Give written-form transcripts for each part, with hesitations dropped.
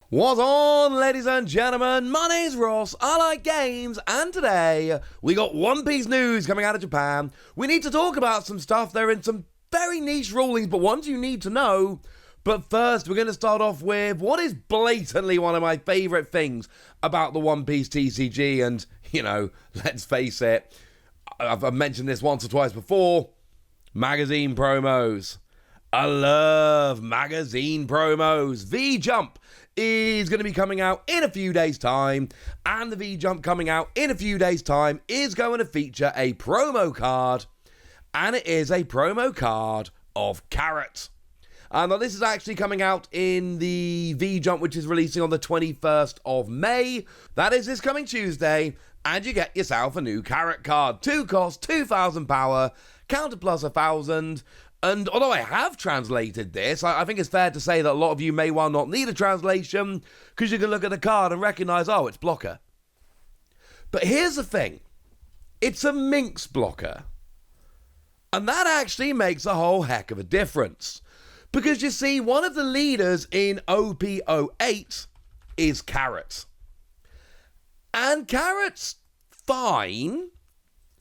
What's on, ladies and gentlemen? My name's Ross, I like games, and today we got One Piece news coming out of Japan. We need to talk about some stuff. They're in some very niche rulings, but ones you need to know. But first, we're going to start off with what is blatantly one of my favourite things about the One Piece TCG, and, you know, let's face it, I've mentioned this once or twice before, magazine promos. I love magazine promos. V-Jump is going to be coming out in a few days' time, and the V-Jump coming out in a few days' time is going to feature a promo card, and it is a promo card of Carrot. Now, this is actually coming out in the V-Jump, which is releasing on the 21st of May. That is this coming Tuesday, and you get yourself a new Carrot card. 2 cost, 2,000 power, counter plus 1,000. And although I have translated this, I think it's fair to say that a lot of you may well not need a translation, because you can look at the card and recognise, oh, it's blocker. But here's the thing. It's a Minx blocker. And that actually makes a whole heck of a difference. Because you see, one of the leaders in OP08 is Carrot. And Carrot's fine,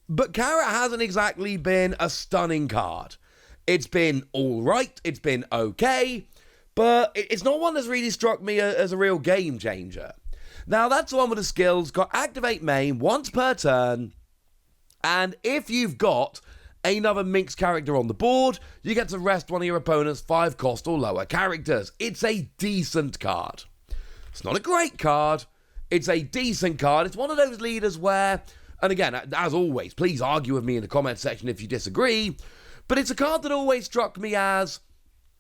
but Carrot hasn't exactly been a stunning card. It's been alright, it's been okay, but it's not one that's really struck me as a real game changer. Now, that's the one with the skills, got activate main once per turn, and if you've got another Minx character on the board, you get to rest one of your opponent's 5 cost or lower characters. It's a decent card. It's not a great card, it's a decent card. It's one of those leaders where, and again, as always, please argue with me in the comment section if you disagree, but it's a card that always struck me as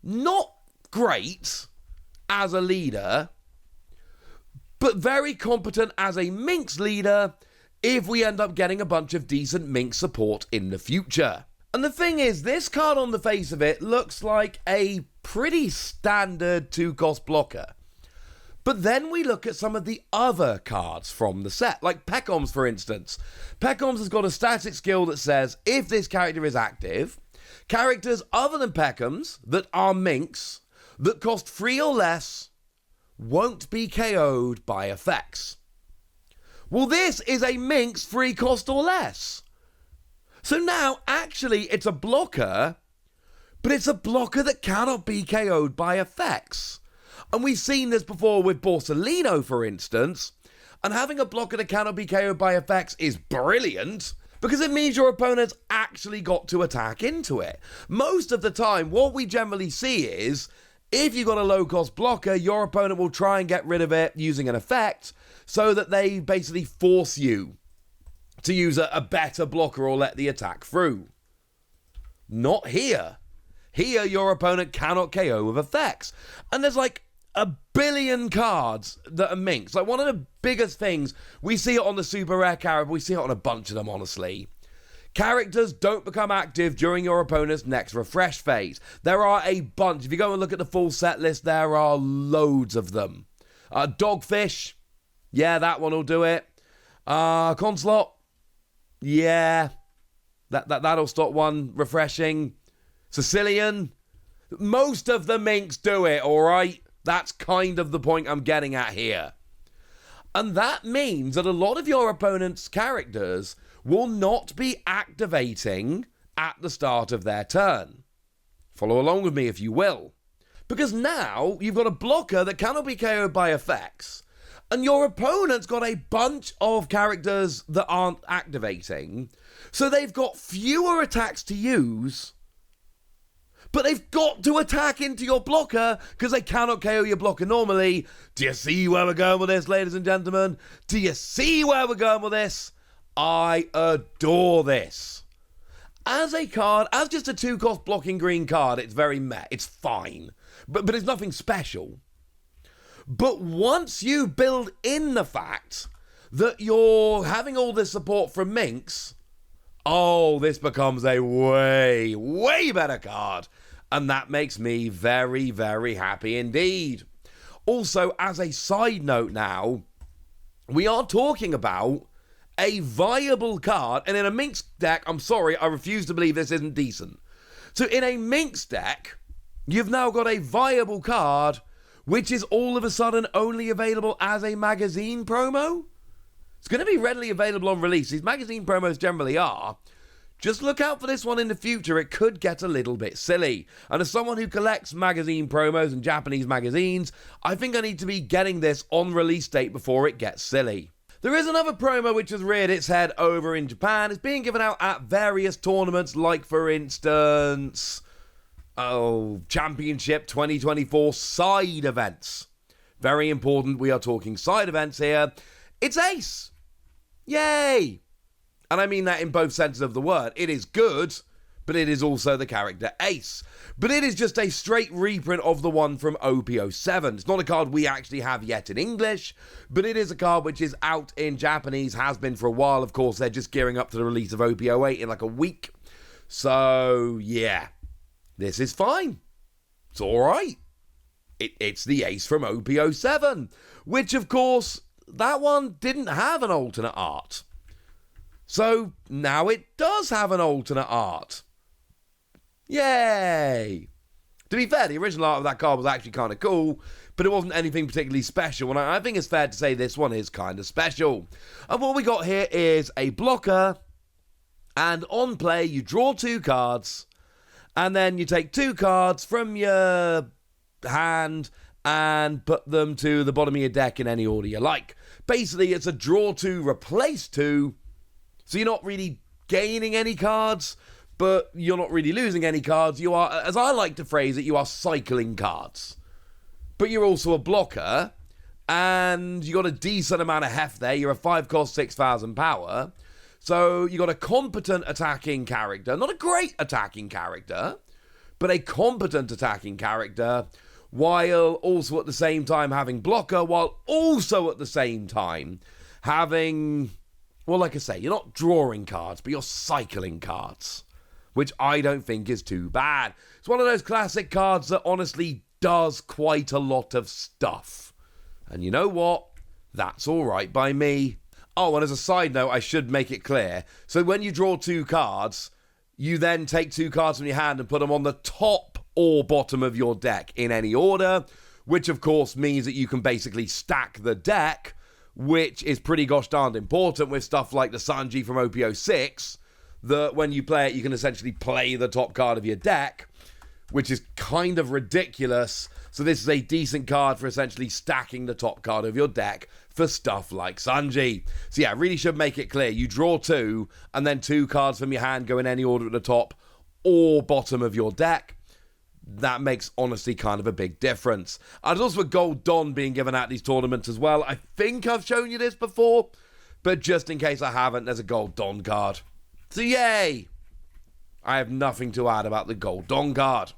not great as a leader, but very competent as a Minx leader if we end up getting a bunch of decent Minx support in the future. And the thing is, this card on the face of it looks like a pretty standard 2-cost blocker. But then we look at some of the other cards from the set, like Peckhams, for instance. Peckhams has got a static skill that says, if this character is active, characters other than Peckhams that are Minx, that cost 3 or less, won't be KO'd by effects. Well, this is a Minx 3 cost or less. So now, actually, it's a blocker, but it's a blocker that cannot be KO'd by effects. And we've seen this before with Borsalino, for instance, and having a blocker that cannot be KO'd by effects is brilliant, because it means your opponent's actually got to attack into it. Most of the time, what we generally see is, if you've got a low-cost blocker, your opponent will try and get rid of it using an effect, so that they basically force you to use a better blocker or let the attack through. Not here. Here, your opponent cannot KO with effects. And there's like a billion cards that are Minx. Like, one of the biggest things, we see it on the Super Rare Carib, we see it on a bunch of them, honestly. Characters don't become active during your opponent's next refresh phase. There are a bunch. If you go and look at the full set list, there are loads of them. Dogfish, yeah, that one will do it. Conslot, yeah, that'll stop one refreshing. Sicilian, most of the Minx do it, alright? That's kind of the point I'm getting at here. And that means that a lot of your opponent's characters will not be activating at the start of their turn. Follow along with me if you will. Because now you've got a blocker that cannot be KO'd by effects, and your opponent's got a bunch of characters that aren't activating, so they've got fewer attacks to use, but they've got to attack into your blocker because they cannot KO your blocker normally. Do you see where we're going with this, ladies and gentlemen? Do you see where we're going with this? I adore this. As a card, as just a 2-cost blocking green card, it's very meh. It's fine. But it's nothing special. But once you build in the fact that you're having all this support from Minx, oh, this becomes a way, way better card. And that makes me very, very happy indeed. Also, as a side note now, we are talking about a viable card, and in a Minx deck, I'm sorry, I refuse to believe this isn't decent. So in a Minx deck, you've now got a viable card which is all of a sudden only available as a magazine promo. It's going to be readily available on release. These magazine promos generally are. Just look out for this one in the future. It could get a little bit silly. And as someone who collects magazine promos and Japanese magazines, I think I need to be getting this on release date before it gets silly. There is another promo which has reared its head over in Japan. It's being given out at various tournaments, like, for instance, Championship 2024 side events. Very important, we are talking side events here. It's Ace. Yay! And I mean that in both senses of the word. It is good, but it is also the character Ace. But it is just a straight reprint of the one from OP07. It's not a card we actually have yet in English, but it is a card which is out in Japanese, has been for a while. Of course, they're just gearing up to the release of OP08 in like a week. So, yeah, this is fine. It's all right. It's the Ace from OP07, which, of course, that one didn't have an alternate art. So now it does have an alternate art. Yay! To be fair, the original art of that card was actually kind of cool, but it wasn't anything particularly special, and I think it's fair to say this one is kind of special. And what we got here is a blocker, and on play you draw 2 cards, and then you take 2 cards from your hand and put them to the bottom of your deck in any order you like. Basically, it's a draw 2, replace 2, so you're not really gaining any cards, but you're not really losing any cards. You are, as I like to phrase it, you are cycling cards. But you're also a blocker, and you got a decent amount of heft there. You're a 5-cost, 6,000 power. So you got a competent attacking character. Not a great attacking character, but a competent attacking character, while also at the same time having blocker, while also at the same time having... Well, like I say, you're not drawing cards, but you're cycling cards, which I don't think is too bad. It's one of those classic cards that honestly does quite a lot of stuff. And you know what? That's all right by me. Oh, and as a side note, I should make it clear. So when you draw 2 cards, you then take 2 cards from your hand and put them on the top or bottom of your deck in any order, which of course means that you can basically stack the deck, which is pretty gosh darned important with stuff like the Sanji from OP06, that when you play it, you can essentially play the top card of your deck, which is kind of ridiculous. So this is a decent card for essentially stacking the top card of your deck for stuff like Sanji. So yeah, really should make it clear. You draw 2, and then 2 cards from your hand go in any order at the top or bottom of your deck. That makes, honestly, kind of a big difference. There's also a Gold Don being given out these tournaments as well. I think I've shown you this before, but just in case I haven't, there's a Gold Don card. So yay! I have nothing to add about the Gold Don card.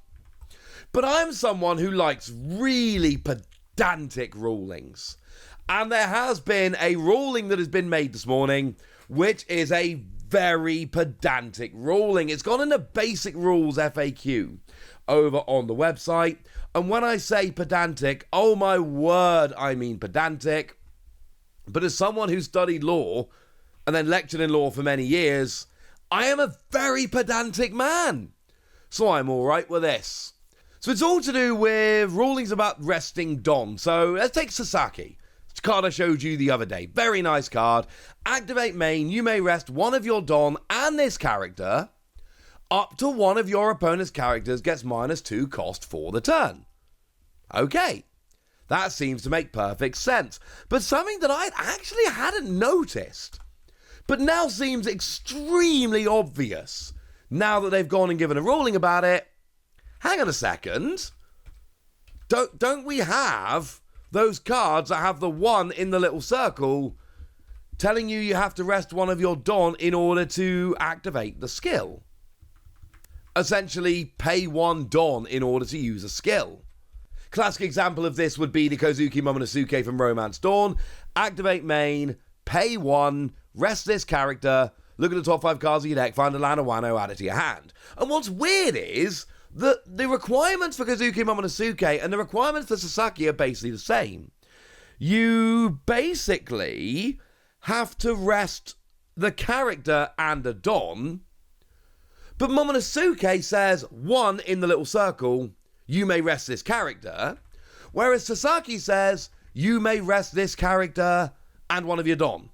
But I'm someone who likes really pedantic rulings. And there has been a ruling that has been made this morning, which is a very pedantic ruling. It's gone in the Basic Rules FAQ over on the website, and when I say pedantic, oh my word, I mean pedantic. But as someone who studied law and then lectured in law for many years, I am a very pedantic man, so I'm alright with this. So it's all to do with rulings about resting Don. So let's take Sasaki. It's a card I showed you the other day. Very nice card. Activate main, you may rest one of your Don and this character up to one of your opponent's characters gets -2 cost for the turn. Okay, that seems to make perfect sense. But something that I actually hadn't noticed, but now seems extremely obvious, now that they've gone and given a ruling about it. Hang on a second. Don't we have those cards that have the 1 in the little circle telling you have to rest one of your Don in order to activate the skill? Essentially, pay 1 Don in order to use a skill. Classic example of this would be the Kozuki Momonosuke from Romance Dawn. Activate main, pay 1, rest this character, look at the top 5 cards of your deck, find a land of Wano, add it to your hand. And what's weird is that the requirements for Kozuki Momonosuke and the requirements for Sasaki are basically the same. You basically have to rest the character and a Don, but Momonosuke says 1 in the little circle, you may rest this character, Whereas Sasaki says, you may rest this character and one of your Don.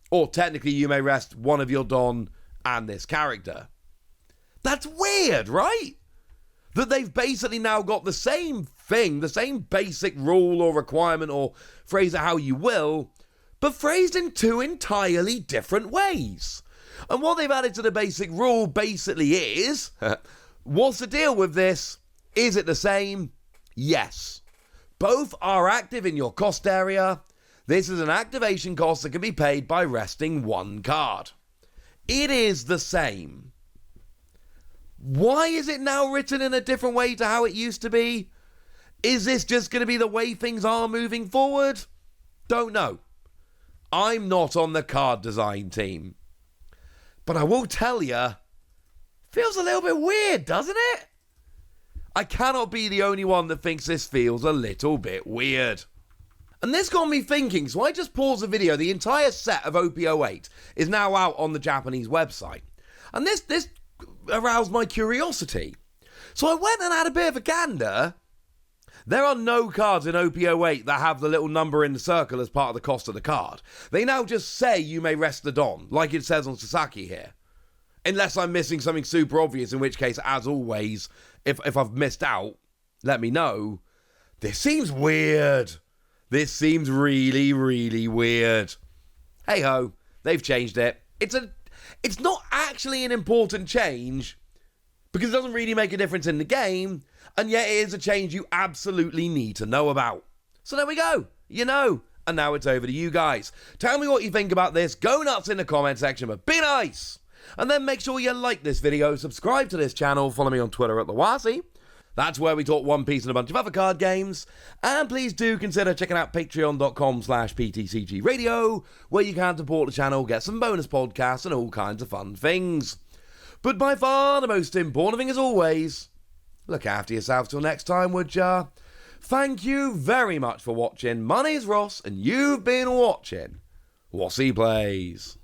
Or technically, you may rest one of your Don and this character. That's weird, right? That they've basically now got the same thing, the same basic rule or requirement, or phrase it how you will, but phrased in two entirely different ways. And what they've added to the basic rule basically is, what's the deal with this? Is it the same? Yes. Both are active in your cost area. This is an activation cost that can be paid by resting one card. It is the same. Why is it now written in a different way to how it used to be? Is this just going to be the way things are moving forward? Don't know. I'm not on the card design team. But I will tell you, feels a little bit weird, doesn't it? I cannot be the only one that thinks this feels a little bit weird. And this got me thinking, so I just paused the video. The entire set of OP08 is now out on the Japanese website. And this aroused my curiosity. So I went and had a bit of a gander. There are no cards in OP08 that have the little number in the circle as part of the cost of the card. They now just say you may rest the Don, like it says on Sasaki here. Unless I'm missing something super obvious, in which case, as always, if I've missed out, let me know. This seems weird. This seems really, really weird. Hey ho, they've changed it. It's not actually an important change, because it doesn't really make a difference in the game, and yet it is a change you absolutely need to know about. So there we go, you know, and now it's over to you guys. Tell me what you think about this, go nuts in the comment section, but be nice! And then make sure you like this video, subscribe to this channel, follow me on Twitter at Lawasi. That's where we talk One Piece and a bunch of other card games. And please do consider checking out patreon.com/PTCG Radio, where you can support the channel, get some bonus podcasts and all kinds of fun things. But by far the most important thing as always, look after yourself till next time, would ya? Thank you very much for watching. My name's Ross, and you've been watching Wassy Plays.